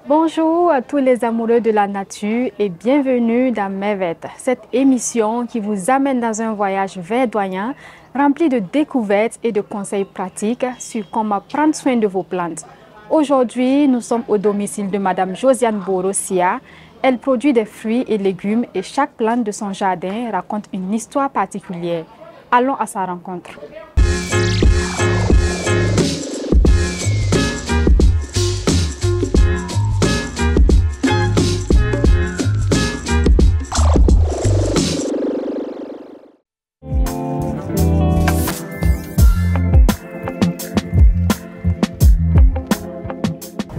Bonjour à tous les amoureux de la nature et bienvenue dans Mevet, cette émission qui vous amène dans un voyage verdoyant rempli de découvertes et de conseils pratiques sur comment prendre soin de vos plantes. Aujourd'hui, nous sommes au domicile de Madame Josiane Borossia. Elle produit des fruits et légumes et chaque plante de son jardin raconte une histoire particulière. Allons à sa rencontre.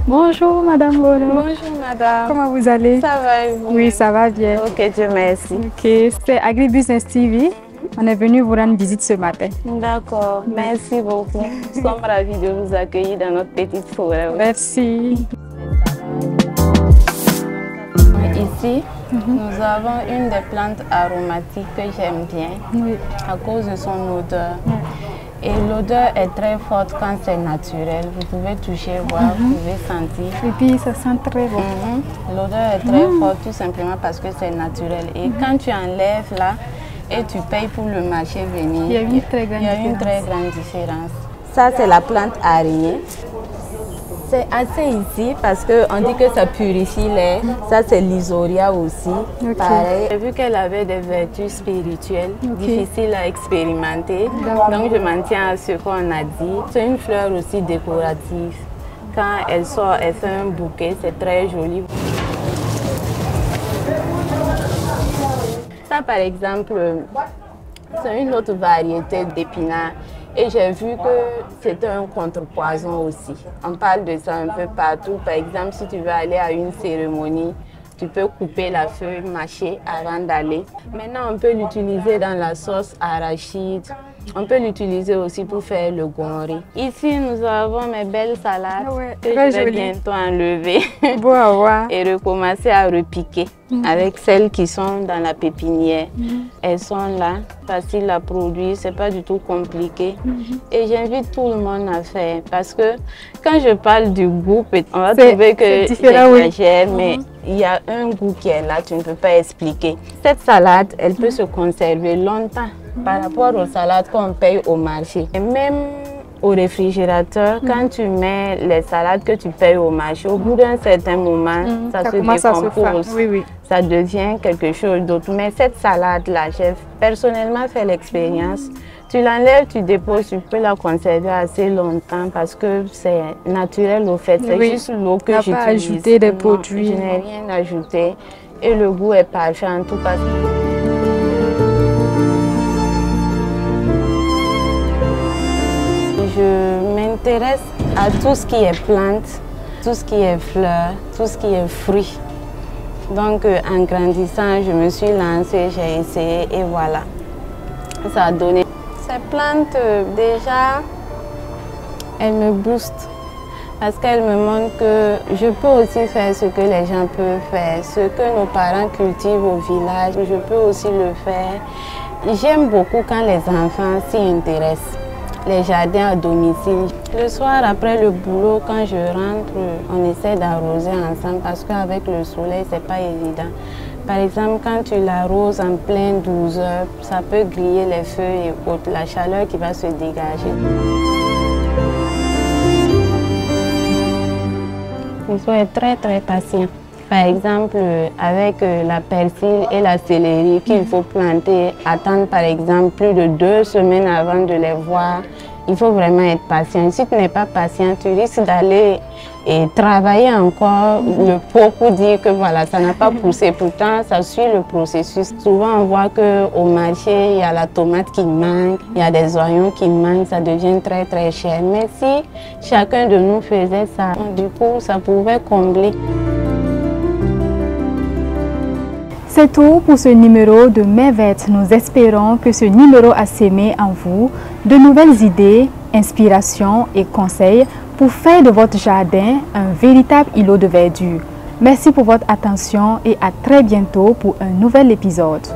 Bonjour Madame Bolo. Bonjour Madame. Comment vous allez? Ça va et vous? Oui, ça va bien. Ok, Dieu merci. Ok, c'est Agribusiness TV. On est venu vous rendre visite ce matin. D'accord, merci beaucoup. Nous sommes ravis de vous accueillir dans notre petite forêt. Merci. Ici, nous avons une des plantes aromatiques que j'aime bien à cause de son odeur. Et l'odeur est très forte quand c'est naturel. Vous pouvez toucher, voir, vous pouvez sentir. Et puis ça sent très bon. L'odeur est très forte tout simplement parce que c'est naturel. Et quand tu enlèves là et tu payes pour le marché venir, il y a une très grande différence. Ça c'est la plante araignée. C'est assez ici parce qu'on dit que ça purifie l'air. Ça, c'est l'Isoria aussi. Pareil. J'ai vu qu'elle avait des vertus spirituelles, difficiles à expérimenter. Donc, je m'en tiens à ce qu'on a dit. C'est une fleur aussi décorative. Quand elle sort, elle fait un bouquet. C'est très joli. Ça, par exemple, c'est une autre variété d'épinards. Et j'ai vu que c'était un contrepoison aussi. On parle de ça un peu partout. Par exemple, si tu veux aller à une cérémonie, tu peux couper la feuille, mâcher avant d'aller. Maintenant, on peut l'utiliser dans la sauce arachide. On peut l'utiliser aussi pour faire le gomri. Ici, nous avons mes belles salades que je vais bientôt enlever et recommencer à repiquer avec celles qui sont dans la pépinière. Elles sont là, faciles à produire, c'est pas du tout compliqué. Et j'invite tout le monde à faire parce que quand je parle du goût, on va trouver que j'exagère, mais il y a un goût qui est là, tu ne peux pas expliquer. Cette salade, elle peut se conserver longtemps par rapport aux salades qu'on paye au marché. Et même au réfrigérateur, quand tu mets les salades que tu payes au marché, au bout d'un certain moment, ça se décompose. Ça devient quelque chose d'autre. Mais cette salade-là, j'ai personnellement fait l'expérience. Tu l'enlèves, tu déposes, tu peux la conserver assez longtemps parce que c'est naturel au fait. C'est juste l'eau que j'utilise. Pas ajouter des produits. Je n'ai rien ajouté et le goût est parfait en tout cas. Je m'intéresse à tout ce qui est plantes, tout ce qui est fleurs, tout ce qui est fruits. Donc en grandissant, je me suis lancée, j'ai essayé et voilà. Ça a donné. Ces plantes, déjà, elles me boostent parce qu'elles me montrent que je peux aussi faire ce que les gens peuvent faire, ce que nos parents cultivent au village, je peux aussi le faire. J'aime beaucoup quand les enfants s'y intéressent. Les jardins à domicile. Le soir, après le boulot, quand je rentre, on essaie d'arroser ensemble parce qu'avec le soleil, c'est pas évident. Par exemple, quand tu l'arroses en pleine 12 heures, ça peut griller les feuilles et autres, la chaleur qui va se dégager. Il faut être très patient. Par exemple, avec la persil et la céleri qu'il faut planter, attendre par exemple plus de 2 semaines avant de les voir. Il faut vraiment être patient. Si tu n'es pas patient, tu risques d'aller et travailler encore le pot pour dire que voilà, ça n'a pas poussé. Pourtant, ça suit le processus. Souvent, on voit qu'au marché, il y a la tomate qui manque, il y a des oignons qui manquent, ça devient très cher. Mais si chacun de nous faisait ça, du coup, ça pouvait combler. C'est tout pour ce numéro de Mevet. Nous espérons que ce numéro a sémé en vous de nouvelles idées, inspirations et conseils pour faire de votre jardin un véritable îlot de verdure. Merci pour votre attention et à très bientôt pour un nouvel épisode.